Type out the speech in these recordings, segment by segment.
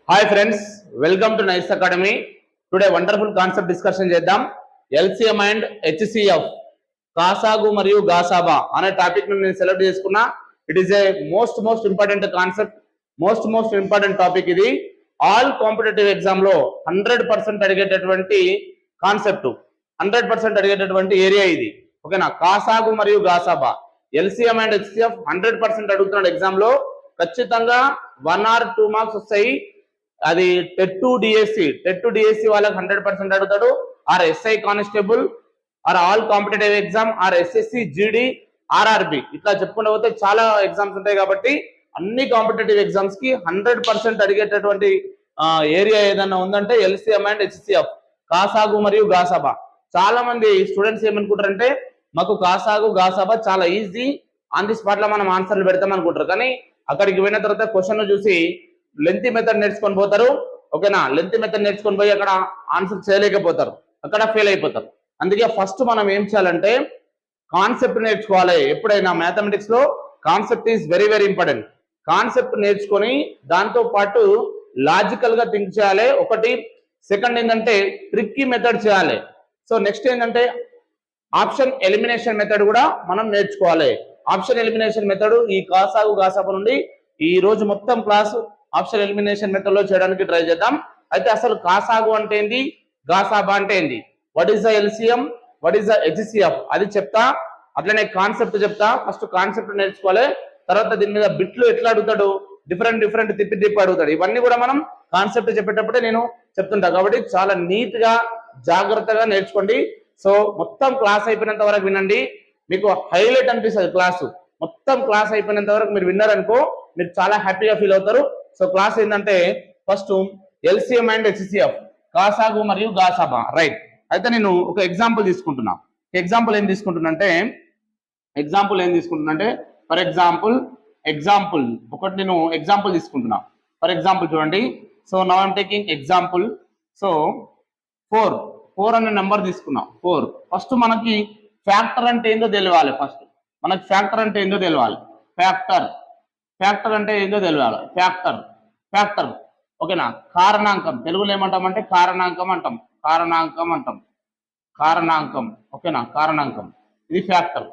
Hi friends, welcome to nice academy. Today wonderful concept discussion చేద్దాం. LCM and HCF, కాసాగు మరియు గాసాబా అనే topic నేను select చేసుకున్నా. It is a most important concept, most important topic. ఇది all competitive exam లో 100% అడిగేటటువంటి concept, 100% అడిగేటటువంటి area ఇది. ఓకేనా? కాసాగు మరియు గాసాబా, ఎల్సిఎం అండ్ హెచ్సిఎఫ్ 100% అడుగుతున్నాడు ఎగ్జామ్ లో. ఖచ్చితంగా 1 or 2 మార్క్స్ వస్తాయి. అది టెట్ టు డిఎస్సి వాళ్ళకి 100% అడుగుతాడు. Or SI constable, or all competitive exam, or SSC, GD, RRB, ఇట్లా చెప్పుకుంటూ పోతే చాలా ఎగ్జామ్స్ ఉంటాయి. కాబట్టి అన్ని కాంపిటేటివ్ ఎగ్జామ్స్ కి 100% అడిగేటటువంటి ఏరియా ఏదన్నా ఉందంటే ఎల్సిఎం అండ్ హెచ్సిఎఫ్, కాసాగు మరియు గాసాబా. చాలా మంది స్టూడెంట్స్ ఏమనుకుంటారంటే మాకు కాసాగు గాసాబా చాలా ఈజీ, ఆన్ ది స్పాట్ లో మనం ఆన్సర్లు పెడతాం అనుకుంటారు. కానీ అక్కడికి పోయిన తర్వాత క్వశ్చన్ చూసి లెంతీ మెథడ్ నేర్చుకొని పోతారు. ఓకేనా? లెంతీ మెథడ్ నేర్చుకొని పోయి అక్కడ ఆన్సర్ చేయలేకపోతారు, అక్కడ ఫెయిల్ అయిపోతారు. అందుకే ఫస్ట్ మనం ఏం చేయాలంటే కాన్సెప్ట్ నేర్చుకోవాలి. ఎప్పుడైనా మ్యాథమెటిక్స్ లో concept is very important. Concept నేర్చుకొని దాంతో పాటు లాజికల్ గా థింక్ చేయాలి. ఒకటి. సెకండ్ ఏంటంటే ట్రిక్కీ మెథడ్ చేయాలి. సో నెక్స్ట్ ఏంటంటే ఆప్షన్ ఎలిమినేషన్ మెథడ్ కూడా మనం నేర్చుకోవాలి. ఆప్షన్ ఎలిమినేషన్ మెథడ్ ఈ కాసాగు గాసాబా నుండి ఈ రోజు మొత్తం క్లాసు ఆప్షన్ ఎలిమినేషన్ మెథడ్ లో చేయడానికి ట్రై చేద్దాం. అయితే అసలు కాసాగు అంటే ఏంది, గాసాబా అంటే ఏంది, what is the LCM, what is the HCF అది చెప్తా. అట్లనే కాన్సెప్ట్ చెప్తా. ఫస్ట్ కాన్సెప్ట్ నేర్చుకోవాలి. తర్వాత దీని మీద బిట్లు ఎట్లా అడుగుతాడు, డిఫరెంట్ తిప్పి అడుగుతాడు. ఇవన్నీ కూడా మనం కాన్సెప్ట్ చెప్పేటప్పుడే నేను చెప్తుంటా. కాబట్టి చాలా నీట్ గా జాగ్రత్తగా నేర్చుకోండి. సో మొత్తం క్లాస్ అయిపోయినంత వరకు వినండి. మీకు హైలైట్ అనిపిస్తుంది క్లాసు. మొత్తం క్లాస్ అయిపోయినంత వరకు మీరు విన్నారనుకో మీరు చాలా హ్యాపీగా ఫీల్ అవుతారు. సో క్లాస్ ఏంటంటే ఫస్ట్ ఎల్సిఎం అండ్ హెచ్సిఎఫ్, కాసాగు మరియు గాసాబా. రైట్. అయితే నేను ఒక ఎగ్జాంపుల్ తీసుకుంటున్నా. ఎగ్జాంపుల్ ఏం తీసుకుంటున్నా అంటే ఫర్ ఎగ్జాంపుల్ ఒకటి నేను ఎగ్జాంపుల్ తీసుకుంటున్నా. ఫర్ ఎగ్జాంపుల్ చూడండి. So now I'm taking example. So 4 అనే నెంబర్ తీసుకున్నాం. 4 ఫస్ట్ మనకి ఫ్యాక్టర్ అంటే ఏందో తెలియాలి. ఫ్యాక్టర్ అంటే ఏందో తెలియాలి. ఫ్యాక్టర్ ఓకేనా? కారణాంకం, తెలుగులో ఏమంటామంటే కారణాంకం అంటాం. ఓకేనా? కారణాంకం ఇది ఫ్యాక్టర్.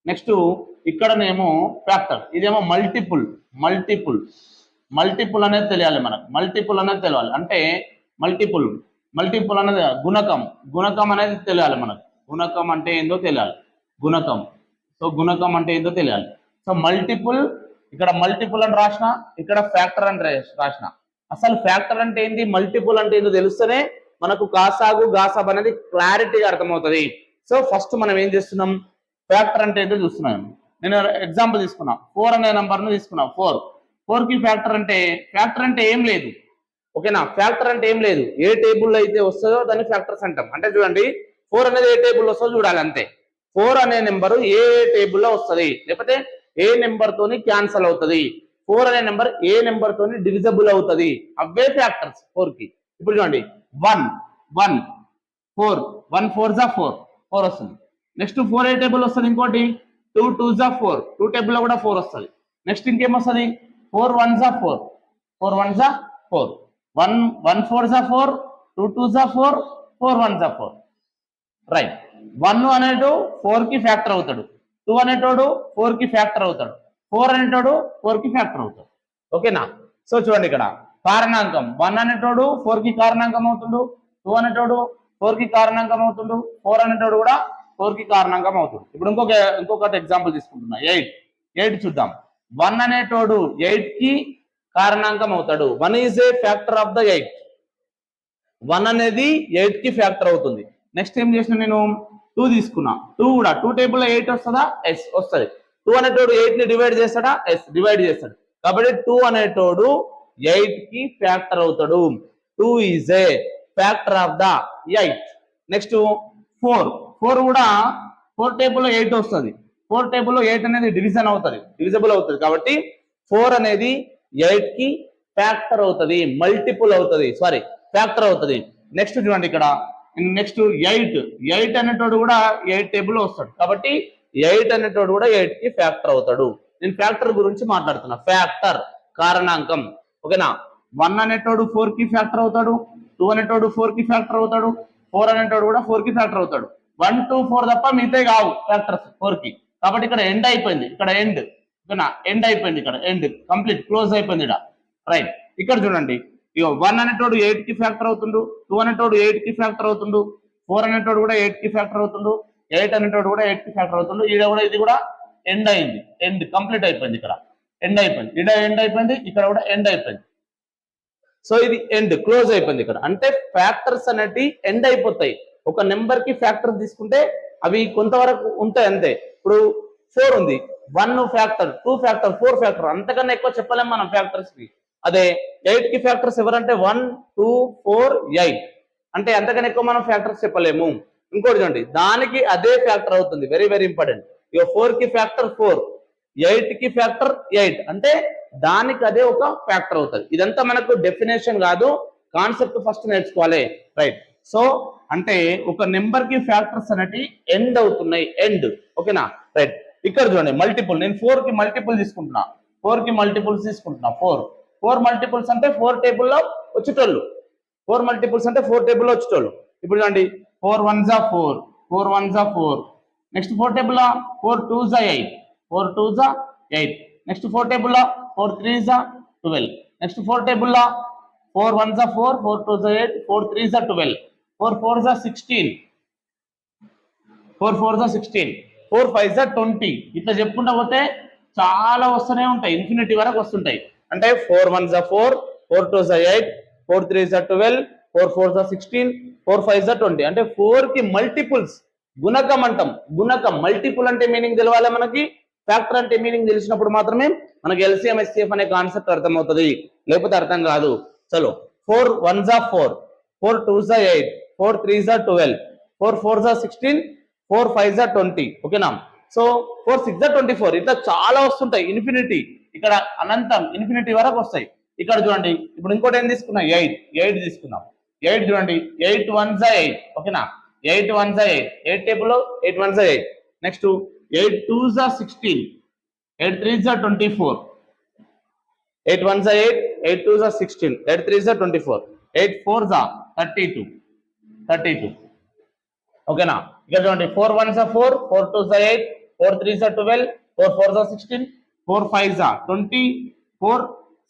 నెక్స్ట్ ఇక్కడనేమో ఫ్యాక్టర్, ఇదేమో మల్టిపుల్ అనేది తెలియాలి మనకు. అంటే మల్టిపుల్ అనేది గుణకం అనేది తెలియాలి మనకు. గుణకం అంటే ఏందో తెలియాలి. సో గుణకం అంటే ఏందో తెలియాలి. సో మల్టిపుల్, ఇక్కడ మల్టిపుల్ అని రాసిన, ఇక్కడ ఫ్యాక్టర్ అని రాసిన. అసలు ఫ్యాక్టర్ అంటే ఏంది, మల్టిపుల్ అంటే ఏందో తెలుస్తేనే మనకు కాసాగు గాసాబా అనేది క్లారిటీగా అర్థమవుతుంది. సో ఫస్ట్ మనం ఏం చేస్తున్నాం, ఫ్యాక్టర్ అంటే ఏంటో చూస్తున్నాం. నేను ఎగ్జాంపుల్ తీసుకున్నా. 4 అనే నెంబర్ను తీసుకున్నా. 4 కి ఫ్యాక్టర్ అంటే ఏం లేదు. ఓకేనా? ఫ్యాక్టర్ అంటే ఏం లేదు. ఏ టేబుల్లో అయితే వస్తుందో దాన్ని ఫ్యాక్టర్స్ అంటాం. అంటే చూడండి, 4 అనేది ఏ టేబుల్లో వస్తుందో చూడాలి అంతే. 4 అనే నెంబరు ఏ టేబుల్లో వస్తుంది, లేకపోతే ఏ నెంబర్ తోని క్యాన్సల్ అవుతుంది. 4 అనే నెంబర్ ఏ నెంబర్ తోని డివిజబుల్ అవుతుంది, అవే ఫ్యాక్టర్స్ 4 కి. ఇప్పుడు చూడండి, 1 4 1 4 4 వస్తుంది. నెక్స్ట్ 4 ఏ టేబుల్ వస్తుంది. ఇంకోటి 2 2 4, 2 టేబుల్లో కూడా 4 వస్తుంది. నెక్స్ట్ ఇంకేమొస్తుంది, 4 1 4, 4 1 4, 1 4 4, 2 2 4, 4 1 4. రైట్. 1 అనేటో 4 కి ఫ్యాక్టర్ అవుతాడు, 2 అనేటోడు 4 కి ఫ్యాక్టర్ అవుతాడు, 4 అనేటోడు 4 కి ఫ్యాక్టర్ అవుతాడు. ఓకేనా? సో చూడండి, ఇక్కడ కారణాంకం 1 అనేటోడు 4 కి కారణాంకం అవుతుండు, 2 అనేటోడు 4 కి కారణాంకం అవుతుండు, 4 అనేటోడు కూడా 4 కి కారణాంకం అవుతుంది. ఇప్పుడు ఇంకొకటి ఎగ్జాంపుల్ తీసుకుంటున్నా. 8 చూద్దాం. 1 అనేటోడు 8 కి కారణాంకం అవుతాడు. 1 is a factor of the 8. 1 అనేది 8 కి ఫ్యాక్టర్ అవుతుంది. నెక్స్ట్ ఏం చేసిన, నేను 2 తీసుకున్నా. 2 కూడా 2 టేబుల్లో 8 వస్తుందా? ఎస్ వస్తుంది. 2 అనేటోడు 8 ని డివైడ్ చేస్తాడా? ఎస్ డివైడ్ చేస్తాడు. కాబట్టి 2 అనేటోడు 8 కి ఫ్యాక్టర్ అవుతాడు. 2 is a factor of the 8. Next 4 కూడా 4 టేబుల్లో 8 వస్తుంది. 4 టేబుల్లో 8 అనేది డివిజబుల్ అవుతుంది. కాబట్టి 4 అనేది 8 కి ఫ్యాక్టర్ అవుతుంది, ఫ్యాక్టర్ అవుతుంది. నెక్స్ట్ చూడండి, ఇక్కడ నెక్స్ట్ 8 అనేటోడు కూడా 8 టేబుల్లో వస్తాడు. కాబట్టి 8 అనేటోడు కూడా 8 కి ఫ్యాక్టర్ అవుతాడు. నేను ఫ్యాక్టర్ గురించి మాట్లాడుతున్నా. ఫ్యాక్టర్ కారణాంకం. ఓకేనా? 1 అనేటోడు 4 కి ఫ్యాక్టర్ అవుతాడు, 2 అనేటోడు 4 కి ఫ్యాక్టర్ అవుతాడు, 4 అనేటోడు కూడా 4 కి ఫ్యాక్టర్ అవుతాడు. 1 2 4 తప్ప మిగతా కావు ఫ్యాక్టర్స్ 4 కి. కాబట్టి ఇక్కడ ఎండ్ అయిపోయింది, ఇక్కడ ఎండ్ ఎండ్ అయిపోయింది, ఇక్కడ ఎండ్ కంప్లీట్ క్లోజ్ అయిపోయింది ఇక్కడ. రైట్, ఇక్కడ చూడండి ఇక 1 అనేటోడు 8 కి ఫ్యాక్టర్ అవుతుండు, 2 అనేటోడు 8 కి ఫ్యాక్టర్ అవుతుండు, 4 అనేటోడు కూడా 8 కి ఫ్యాక్టర్ అవుతుండు, 8 అనేటోడు కూడా 8 కి ఫ్యాక్టర్ అవుతుండు. ఈడ కూడా ఇది కూడా ఎండ్ అయింది, ఎండ్ కంప్లీట్ అయిపోయింది, ఇక్కడ ఎండ్ అయిపోయింది, ఇక్కడ ఎండ్ అయిపోయింది, ఇక్కడ కూడా ఎండ్ అయిపోయింది. సో ఇది ఎండ్ క్లోజ్ అయిపోయింది ఇక్కడ. అంటే ఫ్యాక్టర్స్ అనేవి ఎండ్ అయిపోతాయి. ఒక నెంబర్ కి ఫ్యాక్టర్ తీసుకుంటే అవి కొంతవరకు ఉంటాయి అంతే. ఇప్పుడు 4 ఉంది, 1 ఫ్యాక్టర్, 2 ఫ్యాక్టర్, 4 ఫ్యాక్టర్, అంతకన్నా ఎక్కువ చెప్పలేము మనం ఫ్యాక్టర్స్ కి. అదే 8 కి ఫ్యాక్టర్స్ ఎవరంటే 1 2 4 8, అంటే అంతకన్నా ఎక్కువ మనం ఫ్యాక్టర్స్ చెప్పలేము. ఇంకోటి చూడండి, దానికి అదే ఫ్యాక్టర్ అవుతుంది, వెరీ వెరీ ఇంపార్టెంట్. ఇక 4 కి ఫ్యాక్టర్ 4, 8 కి ఫ్యాక్టర్ 8, అంటే దానికి అదే ఒక ఫ్యాక్టర్ అవుతుంది. ఇదంతా మనకు డెఫినేషన్ కాదు, కాన్సెప్ట్ ఫస్ట్ నేర్చుకోవాలి. రైట్, సో అంటే ఒక నెంబర్ కి ఫ్యాక్టర్స్ అనేవి ఎండ్ అవుతున్నాయి, ఎండ్. ఓకేనా? రైట్, ఇక్కడ చూడండి మల్టిపుల్, నేను 4 కి మల్టిపుల్ తీసుకుంటున్నా, 4 కి మల్టిపుల్స్ తీసుకుంటున్నా. 4 మల్టిపుల్స్ అంటే 4 టేబుల్లో వచ్చేటోళ్ళు, 4 మల్టిపుల్స్ అంటే 4 టేబుల్లో వచ్చేటోళ్ళు. ఇప్పుడు చూడండి 4 1 జా 4, 4 1 జా 4, నెక్స్ట్ 4 టేబుల్ 4 2 జా 8, 4 2 జా 8, నెక్స్ట్ 4 టేబుల్ 4 3 జా 12, నెక్స్ట్ 4 టేబుల్ 4 1 జా 4, 4 2 జా 8, 4 3 జా 12, 4 4 జా 16, 4 4 జా 16, 4 5 జా 20. ఇట్లా చెప్పుకుంటా పోతే చాలా వస్తూనే ఉంటాయి, ఇన్ఫినిటీ వరకు వస్తుంటాయి. అంటే 4 1 జా 4, 4 2 జా 8, 4 3 జా 12, 4 4 జా 16, 4 5 జా 20. అంటే 4 కి మల్టిపుల్స్, గుణకం అంటాం. గుణకం, మల్టిపుల్ అంటే మీనింగ్ తెలవాలి మనకి, ఫ్యాక్టర్ అంటే మీనింగ్ తెలిసినప్పుడు మాత్రమే మనకి ఎల్సిఎం ఎస్సిఎఫ్ అనే కాన్సెప్ట్ అర్థమవుతుంది, లేకపోతే అర్థం కాదు. చలో 4 1 జా 4, 4 2 జా 8, 4 3 జా 12, 4 4 జా 16, 4 5 జా 20. ఓకేనా? సో 4 6 జా 24. ఇట్లా చాలా వస్తుంటాయి, ఇన్ఫినిటీ, ఇక్కడ అనంతం, ఇన్ఫినిటీ వరకు వస్తాయి. ఇక్కడ చూడండి, ఇప్పుడు ఇంకోటి ఏం తీసుకున్నాం, 8 తీసుకున్నాం. 8 చూడండి, 8 1 జా 8. ఓకేనా? 8 1 జా 8, 8 టేబుల్ 8 1 జా 8. నెక్స్ట్ 8 2 జా 16, 8 3 జా 24, 8 1 జా 8, 8 2 జా 16, 8 3 జా 24, 8 4 జా 32. ఓకేనా? ఇక్కడ చూడండి 4 1 జా 4, 4 2 జా 8, 4 3 జా 12, 4 4 జా 16, 4 5 జా 20, 4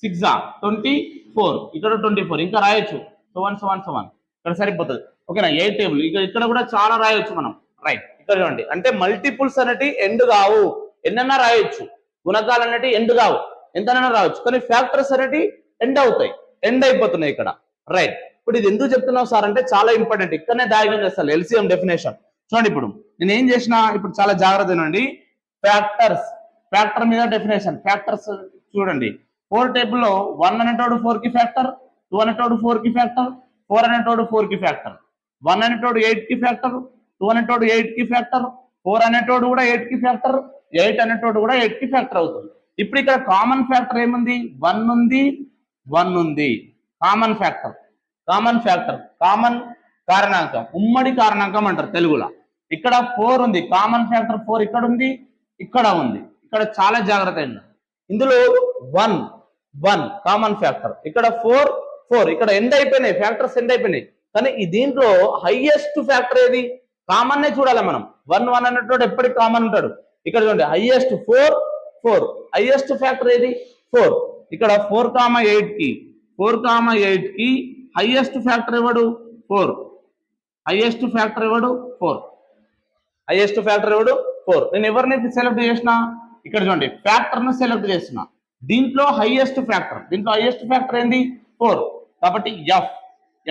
6 జా 24, ఇక్కడ 24. ఇంకా రాయొచ్చు, సో 1 so 1 ఇక్కడ సరిపోతుంది. ఓకేనా? 8 టేబుల్, ఇక్కడ కూడా చాలా రాయొచ్చు మనం. రైట్, ఇక్కడ చూడండి, అంటే మల్టిపుల్స్ అనేవి ఎండ్ కావు, ఎన్నైనా రాయొచ్చు. గుణకాలు అనేవి ఎండ్ కావు, ఎంతనైనా రావచ్చు. కానీ ఫ్యాక్టర్స్ అనేవి ఎండ్ అవుతాయి, ఎండ్ అయిపోతున్నాయి ఇక్కడ. రైట్, ఇప్పుడు ఇది ఎందుకు చెప్తున్నావు సార్ అంటే చాలా ఇంపార్టెంట్, ఇక్కడనే డయాగ్రామ్ చేస్తాను ఎల్సిఎం డెఫినేషన్. చూడండి, ఇప్పుడు నేను ఏం చేసిన, ఇప్పుడు చాలా జాగ్రత్త వినండి. ఫ్యాక్టర్స్, ఫ్యాక్టర్ మీద డెఫినేషన్. ఫ్యాక్టర్స్ చూడండి, 4 టేబుల్లో 1 అనేటోడు 4 కి ఫ్యాక్టర్, 2 అనేటోడు 4 కి ఫ్యాక్టర్, 4 అనేటోడు 4 కి ఫ్యాక్టర్, 1 అనేటోడు 8 కి ఫ్యాక్టర్, 2 అనేటోడు 8 కి ఫ్యాక్టర్, 4 అనేటోడు కూడా 8 కి ఫ్యాక్టర్, 8 అనేటోడు కూడా 8 కి ఫ్యాక్టర్ అవుతుంది. ఇప్పుడు ఇక్కడ కామన్ ఫ్యాక్టర్ ఏముంది, 1 ఉంది, 1 ఉంది. కామన్ ఫ్యాక్టర్, కామన్ కారణాంకం, ఉమ్మడి కారణాంకం అంటారు తెలుగులో. ఇక్కడ 4 ఉంది, కామన్ ఫ్యాక్టర్ 4 ఇక్కడ ఉంది, ఇక్కడ ఉంది. ఇక్కడ చాలా జాగ్రత్త అండి, ఇందులో 1 కామన్ ఫ్యాక్టర్, ఇక్కడ 4 ఇక్కడ ఎండ్ అయిపోయినాయి, ఫ్యాక్టర్స్ ఎండ్ అయిపోయినాయి. కానీ ఈ దీంట్లో హైయెస్ట్ ఫ్యాక్టర్ ఏది, కామన్ నే చూడాలి మనం. 1 అన్నట్టు ఎప్పటికి కామన్ ఉంటాడు. ఇక్కడ చూడండి, హైయెస్ట్ 4 హైయెస్ట్ ఫ్యాక్టర్ ఏది 4. ఇక్కడ 4,8 కి హైయెస్ట్ ఫ్యాక్టర్ ఎవడు 4. హైయెస్ట్ ఫ్యాక్టర్ ఎవడు 4. నేను ఎవరిని సెలెక్ట్ చేసిన, ఇక్కడ చూడండి ఫ్యాక్టర్ ను సెలెక్ట్ చేసిన. దీంట్లో హైయెస్ట్ ఫ్యాక్టర్ ఏంది 4. కాబట్టి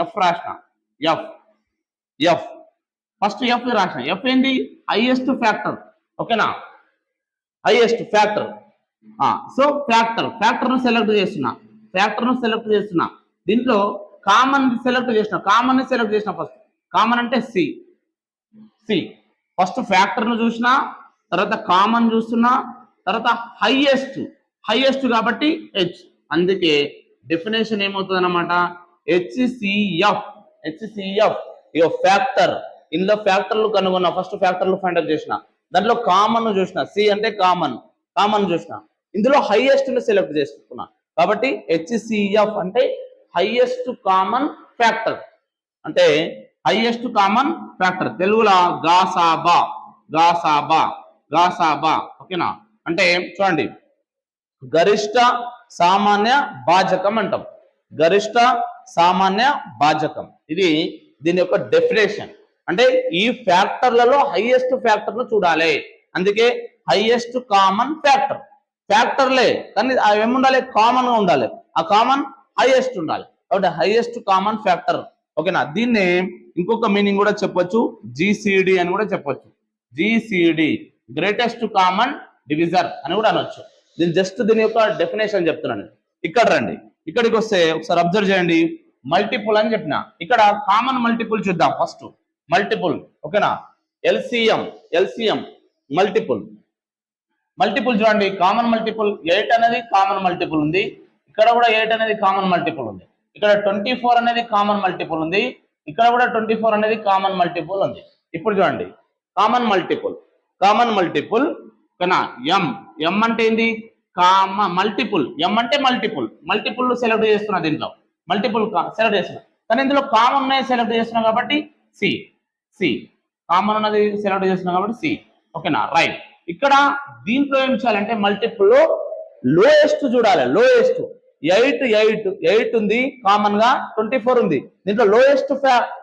ఎఫ్ రాసిన, ఎఫ్ ఫస్ట్ ఎఫ్ రాసిన. ఎఫ్ ఏంది, హైయెస్ట్ ఫ్యాక్టర్. ఓకేనా? Highest factor. సో ఫ్యాక్టర్ ను సెలెక్ట్ చేస్తున్నా. దీంట్లో కామన్ సెలెక్ట్ చేసిన. ఫస్ట్ కామన్ అంటే సి. ఫస్ట్ ఫ్యాక్టర్ ను చూసినా, తర్వాత కామన్ చూస్తున్నా, తర్వాత హైయెస్ట్ కాబట్టి హెచ్. అందుకే డెఫినేషన్ ఏమవుతుంది అన్నమాట, హెచ్సిఎఫ్. ఇక ఫ్యాక్టర్, ఇందులో ఫ్యాక్టర్లు కనుగొన్నా, ఫస్ట్ ఫ్యాక్టర్లు ఫైండ్ అవుట్ చేసిన, దాంట్లో కామన్ చూసిన, సి అంటే కామన్ చూసిన, ఇందులో హైయెస్ట్ ను సెలెక్ట్ చేసుకున్నా. కాబట్టి HCF అంటే హైయెస్ట్ కామన్ ఫ్యాక్టర్, అంటే హైయెస్ట్ కామన్ ఫ్యాక్టర్. తెలుగులో గాసాబా, గాసాబా, గాసాబా. ఓకేనా? అంటే చూడండి, గరిష్ట సామాన్య భాజకం అంటాం. గరిష్ట సామాన్య భాజకం ఇది దీని యొక్క డెఫినేషన్. అంటే ఈ ఫ్యాక్టర్లలో హైయెస్ట్ ఫ్యాక్టర్ను చూడాలి, అందుకే హైయెస్ట్ కామన్ ఫ్యాక్టర్. ఫ్యాక్టర్లే కానీ అవి ఏముండాలి, కామన్ గా ఉండాలి. ఆ కామన్ హైయెస్ట్ ఉండాలి, కాబట్టి హైయెస్ట్ కామన్ ఫ్యాక్టర్. ఓకేనా? దీన్ని ఇంకొక మీనింగ్ కూడా చెప్పొచ్చు, GCD అని కూడా చెప్పొచ్చు. GCD గ్రేటెస్ట్ కామన్ డివిజర్ అని కూడా అనొచ్చు. దీని జస్ట్ దీని యొక్క డెఫినేషన్ చెప్తున్నాను. ఇక్కడ రండి, ఇక్కడికి వస్తే ఒకసారి అబ్జర్వ్ చేయండి. మల్టిపుల్ అని చెప్పిన, ఇక్కడ కామన్ మల్టిపుల్ చూద్దాం ఫస్ట్. మల్టిపుల్, ఓకేనా? LCM multiple. మల్టిపుల్ చూడండి, కామన్ మల్టిపుల్ 8 అనేది కామన్ మల్టిపుల్ ఉంది. ఇక్కడ కూడా 8 అనేది కామన్ మల్టిపుల్ ఉంది. ఇక్కడ 24 అనేది కామన్ మల్టిపుల్ ఉంది. ఇక్కడ కూడా 24 అనేది కామన్ మల్టిపుల్ ఉంది. ఇప్పుడు చూడండి, కామన్ మల్టిపుల్ ఓకేనా? ఎం అంటే ఏంది, మల్టిపుల్. ఎం అంటే మల్టిపుల్ సెలెక్ట్ చేస్తున్నా, దీంట్లో మల్టిపుల్ సెలెక్ట్ చేస్తున్నా, కానీ ఇందులో కామన్ ఉన్నాయి సెలెక్ట్ చేస్తున్నా కాబట్టి సి కామన్ ఉన్నది సెలెక్ట్ చేస్తున్నా కాబట్టి సి. ఓకేనా? రైట్. ఇక్కడ దీంట్లో ఏం చేయాలంటే మల్టిపుల్ లో లోయెస్ట్ చూడాలి. లోయెస్ట్ 8 ఉంది కామన్ గా, 24 ఉంది. దీంట్లో లోయెస్ట్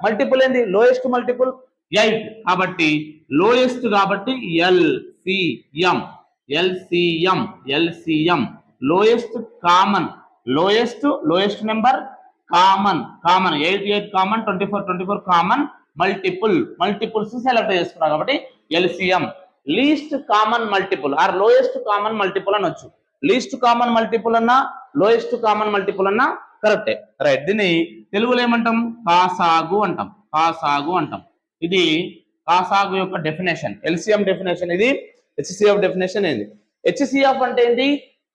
మల్టిపుల్ ఏంది, లోయెస్ట్ మల్టిపుల్ 8 కాబట్టి లోయెస్ట్, కాబట్టి LCM lowest common, lowest number common 8 common, 24 common multiples select చేసుకున్నాం కాబట్టి LCM. Least common multiple are lowest common multiple అనొచ్చు. లీస్ట్ కామన్ మల్టిపుల్ అన్నా లోయెస్ట్ కామన్ మల్టిపుల్ అన్నా కరెక్టే. రైట్. దీన్ని తెలుగులో ఏమంటాం, కాసాగు అంటాం. ఇది కాసాగు యొక్క డెఫినేషన్. ఎల్సిఎం డెఫినేషన్ ఇది. హెచ్సిఎఫ్ డెఫినేషన్ ఏంది? హెచ్సిఎఫ్ అంటే ఏంటి,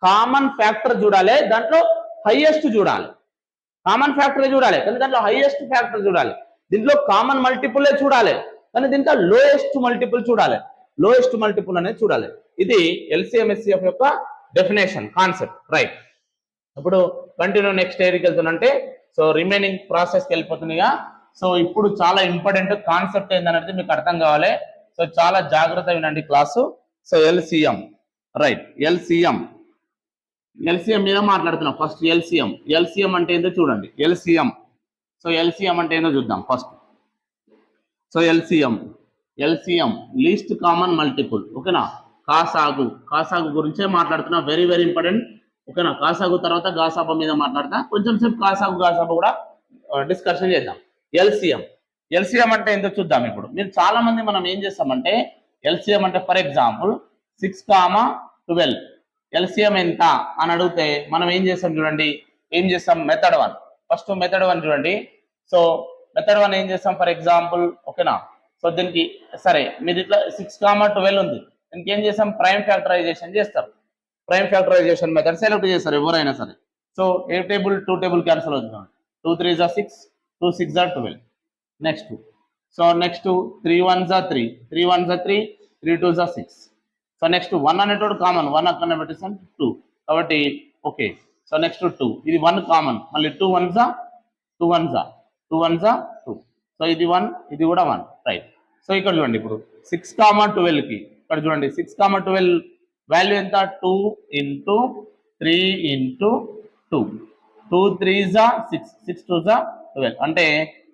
కామన్ ఫ్యాక్టర్ చూడాలి, దాంట్లో హైయెస్ట్ చూడాలి. కామన్ ఫ్యాక్టర్ చూడాలి కానీ దాంట్లో హైయెస్ట్ ఫ్యాక్టర్ చూడాలి. దీంట్లో కామన్ మల్టిపుల్ చూడాలి కానీ దీంట్లో లోయెస్ట్ మల్టిపుల్ చూడాలి. లోయెస్ట్ మల్టిపుల్ అనేది చూడాలి. ఇది ఎల్సిఎం హెచ్సిఎఫ్ యొక్క డెఫినేషన్, కాన్సెప్ట్. రైట్. ఇప్పుడు కంటిన్యూ నెక్స్ట్ ఏరికి వెళ్తున్నంటే, సో రిమైనింగ్ ప్రాసెస్కి వెళ్ళిపోతుందిగా. సో ఇప్పుడు చాలా ఇంపార్టెంట్ కాన్సెప్ట్ ఏంటనేది మీకు అర్థం కావాలి. సో చాలా జాగ్రత్త వినండి class. So LCM, right. LCM మీద మాట్లాడుతున్నాం. ఫస్ట్ ఎల్సిఎం అంటే ఏంటో చూడండి. సో ఎల్సిఎం అంటే ఏంటో చూద్దాం first. So LCM least common multiple. ఓకేనా? కాసాగు గురించే మాట్లాడుతున్నా, వెరీ వెరీ ఇంపార్టెంట్. ఓకేనా? కాసాగు తర్వాత గాసాబా మీద మాట్లాడతా. కొంచెం సేపు గాసాబా కూడా డిస్కషన్ చేద్దాం. ఎల్సిఎం అంటే ఏంటో చూద్దాం. ఇప్పుడు మీరు చాలా మంది మనం ఏం చేస్తామంటే, ఎల్సిఎం అంటే ఫర్ ఎగ్జాంపుల్ 6,12 ఎల్సిఎం ఎంత అని అడిగితే మనం ఏం చేస్తాం చూడండి. మెథడ్ 1. ఫస్ట్ మెథడ్ 1 చూడండి. సో మెథడ్ 1 ఏం చేస్తాం, ఫర్ ఎగ్జాంపుల్. ఓకేనా? సో దీనికి సరే మీరు ఇట్లా 6,12 ఉంది, దీనికి ఏం చేస్తాం, ప్రైమ్ ఫ్యాక్టరైజేషన్ చేస్తారు. ప్రైమ్ ఫ్యాక్టరైజేషన్ మెథడ్ సెలెక్ట్ చేస్తారు ఎవరైనా సరే. సో ఏ టేబుల్ 2 టేబుల్ క్యాన్సిల్ అవుతుంది. 2 3 6, 2 6 12. నెక్స్ట్ 3 1 3, 3 1 3, 3 2 6. సో నెక్స్ట్ 1 అనేటోడు కామన్, 1 అక్కడ పెట్టేస్తాం 2 కాబట్టి ఓకే. సో నెక్స్ట్ 2, ఇది 1 కామన్, మళ్ళీ 2 1 2. సో ఇది 1, ఇది కూడా 1. రైట్. సో ఇక్కడ చూడండి, ఇప్పుడు 6,12 కి ఇక్కడ చూడండి, 6,12 వాల్యూ ఎంత, 2 × 3 × 2, 2 3 6, 6 2 12. అంటే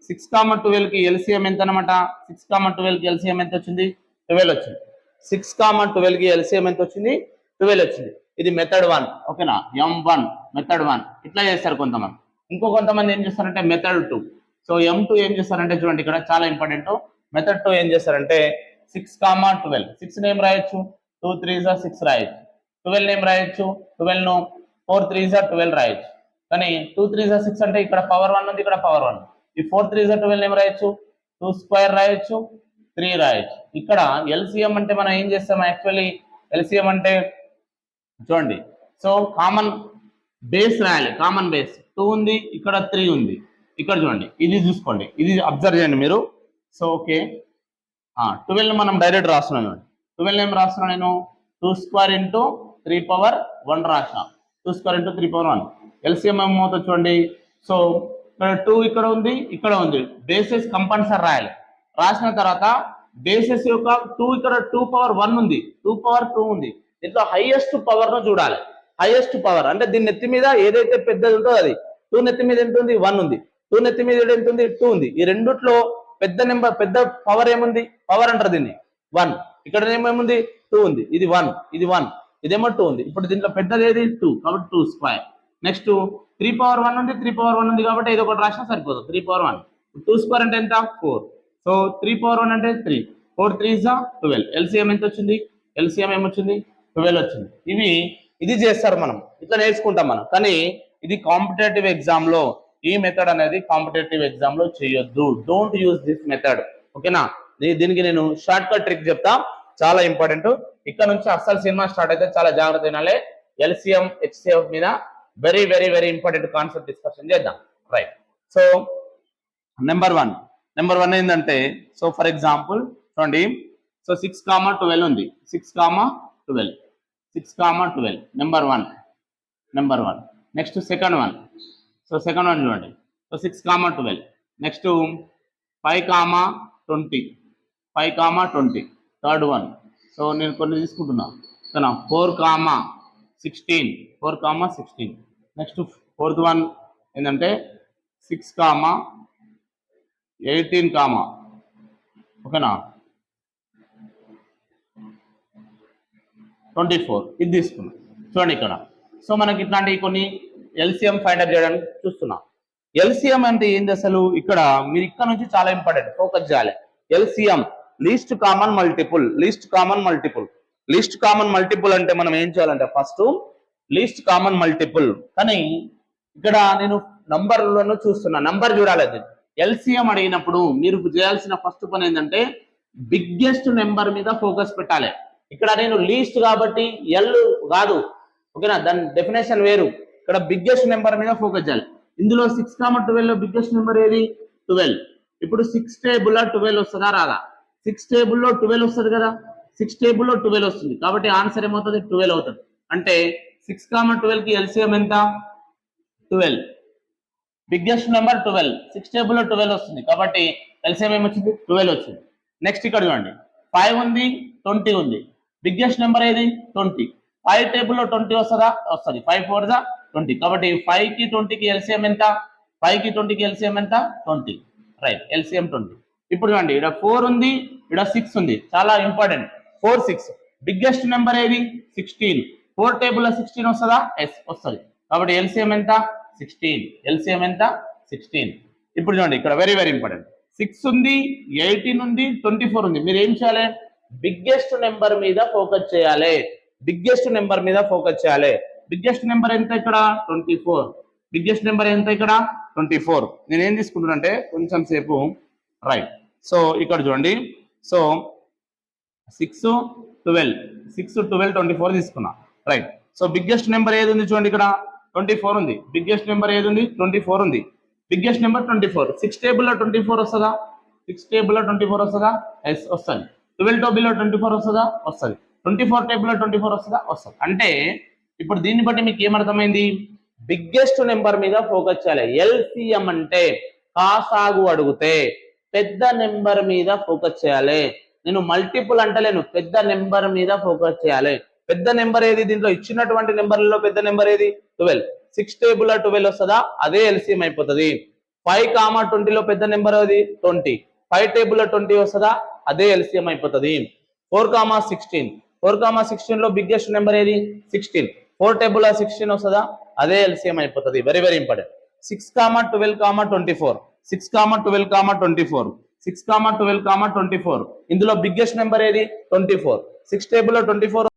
6,12 కి ఎల్సిఎం ఎంత అనమాట. 6,12 కి ఎల్సిఎం ఎంత వచ్చింది, 12 వచ్చింది. 6,12 కి ఎల్సిఎం ఎంత వచ్చింది, 12 వచ్చింది. ఇది మెథడ్ 1. ఓకేనా? M1 మెథడ్ 1 ఇట్లా చేస్తారు కొంతమంది. ఇంకో కొంతమంది ఏం చేస్తారంటే మెథడ్ 2. సో M2 ఏం చేస్తారంటే చూడండి, ఇక్కడ చాలా ఇంపార్టెంట్. మెథడ్ 2 ఏం చేస్తారంటే 6,12, 6 ఏం రాయొచ్చు, 2 3 6 రాయొచ్చు. 12 ఏం రాయొచ్చు, 12 ను 4 3 12 రాయొచ్చు. కానీ 2 3 6 అంటే ఇక్కడ పవర్ 1 ఉంది, ఇక్కడ పవర్ 1. ఈ 4 3 12 ఏం రాయొచ్చు, 2 స్క్వేర్ రాయొచ్చు, 3 రాయొచ్చు. ఇక్కడ ఎల్సిఎం అంటే మనం ఏం చేస్తాం, యాక్చువల్లీ ఎల్సిఎం అంటే చూడండి, సో కామన్ బేస్ రాయాలి. కామన్ బేస్ 2 ఉంది, ఇక్కడ 3 ఉంది. ఇక్కడ చూడండి, ఇది చూసుకోండి, ఇది అబ్జర్వ్ చేయండి మీరు. సో ఓకే, 12 మనం డైరెక్ట్ రాస్తున్నాను. 12 ఏం రాస్తున్నా నేను, 2 స్క్వేర్ × 3 పవర్ 1 రాసిన. 2 స్క్వేర్ ఇంటూ 3 పవర్ 1. ఎల్సిఎం ఏమవుతుంది చూడండి. సో ఇక్కడ 2 ఇక్కడ ఉంది, ఇక్కడ ఉంది. బేసెస్ కంపల్సరీ రాయాలి. రాసిన తర్వాత బేసెస్ యొక్క 2 ఇక్కడ 2 పవర్ 1 ఉంది, 2 పవర్ 2 ఉంది. దీంట్లో హైయెస్ట్ పవర్ ను చూడాలి. హైయెస్ట్ పవర్ అంటే దీని నెత్తి మీద ఏదైతే పెద్దది ఉంటుందో అది. 2 నెత్తి మీద ఎంత ఉంది? 1 ఉంది. 2 నెత్తి మీద ఎంత ఉంది? 2 ఉంది. ఈ రెండిట్లో పెద్ద నెంబర్, పెద్ద పవర్ ఏముంది? పవర్ అంటారు దీన్ని 1. ఇక్కడ ఏమేముంది? 2 ఉంది. ఇది 1, ఇది 1, ఇదేమో 2 ఉంది. ఇప్పుడు దీంట్లో పెద్దది ఏది? 2, కాబట్టి 2 స్క్వేర్. నెక్స్ట్ 3 పవర్ 1 ఉంది, 3 పవర్ 1 ఉంది కాబట్టి ఇది ఒకటి రాసినా సరిపోతుంది. 3 పవర్ 1. 2 స్క్వేర్ అంటే ఎంత? 4. సో 3 పవర్ 1 అంటే 3. 4 3 is 12. ఎల్సిఎం ఎంత వచ్చింది? ఎల్సిఎం ఏమొచ్చింది? 12 వచ్చింది. ఇది చేస్తారు మనం, ఇట్లా నేర్చుకుంటాం మనం. కానీ ఇది కాంపిటేటివ్ ఎగ్జామ్ లో ఈ మెథడ్ అనేది కాంపిటేటివ్ ఎగ్జామ్ లో చేయొద్దు. Don't use this method. ఓకేనా? దీనికి నేను షార్ట్ కట్ ట్రిక్ చెప్తా, చాలా ఇంపార్టెంట్. ఇక్కడ నుంచి అస్సలు సినిమా స్టార్ట్ అయితే చాలా జాగ్రత్త వినాలి. ఎల్సిఎం హెచ్సిఎఫ్ మీద very very very important concept discussion చేద్దాం. రైట్. సో నెంబర్ వన్ ఏంటంటే, సో ఫర్ ఎగ్జాంపుల్ చూడండి. సో 6, 12 ఉంది. 6, 12 number one. Next second one. So second one చూడండి. So 6, 12. Next 5, 20. Third one. So నేను కొన్ని తీసుకుంటున్నా. 4, 16. నెక్స్ట్ ఫోర్త్ వన్ ఏంటంటే 6, 18. ఓకేనా? 24 ఇది తీసుకున్నాం. చూడండి ఇక్కడ. సో మనకి ఇట్లాంటి కొన్ని ఎల్సిఎం ఫైండ్ అవుట్ చేయడానికి చూస్తున్నాం. ఎల్సిఎం అంటే ఏంది అసలు? ఇక్కడ మీరు ఇక్కడ నుంచి చాలా ఇంపార్టెంట్, ఫోకస్ చేయాలి. ఎల్సిఎం లీస్ట్ కామన్ మల్టిపుల్ అంటే మనం ఏం చేయాలంటే ఫస్ట్ లీస్ట్ కామన్ మల్టిపుల్. కానీ ఇక్కడ నేను నంబర్లను చూస్తున్నా, నంబర్ చూడాలి. అది ఎల్సిఎం అడిగినప్పుడు మీరు చేయాల్సిన ఫస్ట్ పని ఏంటంటే బిగ్గెస్ట్ నెంబర్ మీద ఫోకస్ పెట్టాలి. ఇక్కడ నేను లీస్ట్ కాబట్టి ఎల్ కాదు, ఓకేనా? దాని డెఫినేషన్ వేరు. ఇక్కడ బిగ్గెస్ట్ నెంబర్ మీద ఫోకస్ చేయాలి. ఇందులో 6, 12 లో బిగ్గెస్ట్ నెంబర్ ఏది? 12. ఇప్పుడు 6 టేబుల్లో 12 వస్తుందా రాదా? 6 టేబుల్లో 12 వస్తుంది కదా. 6 టేబుల్లో 12 వస్తుంది కాబట్టి ఆన్సర్ ఏమవుతుంది? 12 అవుతుంది. అంటే 6, 12 కి ఎల్సిఎం ఎంత? 12. బిగ్గెస్ట్ నెంబర్ 12, 6 టేబుల్లో 12 వస్తుంది కాబట్టి ఎల్సిఎం ఏమొచ్చింది? 12 వచ్చింది. నెక్స్ట్ ఇక్కడ చూడండి. 5 ఉంది, 20 ఉంది. బిగ్గెస్ట్ నెంబర్ ఏది? 20. 5 టేబుల్లో 20 వస్తుందా? వస్తుంది. 5 4 20 కాబట్టి 5 కి 20 కి ఎల్సిఎం ఎంత? 5 కి 20 కి ఎల్సిఎం ఎంత? 20. Right, LCM 20. ఇప్పుడు చూడండి, ఇక్కడ 4 ఉంది, ఇక్కడ 6 ఉంది. చాలా ఇంపార్టెంట్. 4 6. బిగ్గెస్ట్ నెంబర్ ఏది? 16. 4 టేబుల్లో 16 వస్తుందా? ఎస్ వస్తుంది. కాబట్టి ఎల్సిఎం ఎంత? 16. ఎల్సిఎం ఎంత? 16. ఇప్పుడు చూడండి, ఇక్కడ వెరీ వెరీ ఇంపార్టెంట్. 6 ఉంది, 18 ఉంది, 24 ఉంది. మీరు ఏం చేయాలి? బిగ్గెస్ట్ నెంబర్ మీద ఫోకస్ చేయాలి. బిగ్గెస్ట్ నెంబర్ ఎంత ఇక్కడ? 24. బిగ్గెస్ట్ నెంబర్ ఎంత ఇక్కడ? 24. నేను ఏం తీసుకుంటున్నా అంటే కొంచెం సేపు. రైట్. సో ఇక్కడ చూడండి. సో 6 12 24 తీసుకున్నా. రైట్. సో బిగ్గెస్ట్ నెంబర్ ఏది ఉంది చూడండి, ఇక్కడ 24 ఉంది. బిగ్గెస్ట్ నెంబర్ ఏది ఉంది? 24 ఉంది. Biggest number 24. 6 టేబుల్లో 24 వస్తుందా? 6 టేబుల్లో 24 వస్తుందా? ఎస్ వస్తుంది. 12 టేబుల్లో 24 వస్తుందా? వస్తుంది. 24 టేబుల్లో 24 వస్తుందా? వస్తుంది. అంటే ఇప్పుడు దీన్ని బట్టి మీకు ఏమర్థమైంది? బిగ్గెస్ట్ నెంబర్ మీద ఫోకస్ చేయాలి. ఎల్సిఎం అంటే కాసాగు అడిగితే పెద్ద నెంబర్ మీద ఫోకస్ చేయాలి. నేను మల్టిపుల్ అంటలేను, పెద్ద నెంబర్ మీద ఫోకస్ చేయాలి. పెద్ద నెంబర్ ఏది? దీంట్లో ఇచ్చినటువంటి నెంబర్లలో పెద్ద నెంబర్ ఏది? 12. 6 టేబుల్లో 12 వస్తుందా? అదే ఎల్సిఎం అయిపోతుంది. 5, 20 లో పెద్ద నెంబర్ ఏది? 20. 5 టేబుల్లో 20 వస్తుందా? అదే ఎల్సిఎం అయిపోతుంది. 4, 16 లో బిగ్గెస్ట్ నెంబర్ ఏది? 16. 4 టేబుల్లో 16 వస్తుందా? అదే ఎల్సిఎం అయిపోతుంది. Very very important. 6, 12, 24. 6, 12, 24. 6, 12, 24. ఇందులో బిగ్గెస్ట్ నెంబర్ ఏది? 24. 6 టేబుల్లో 24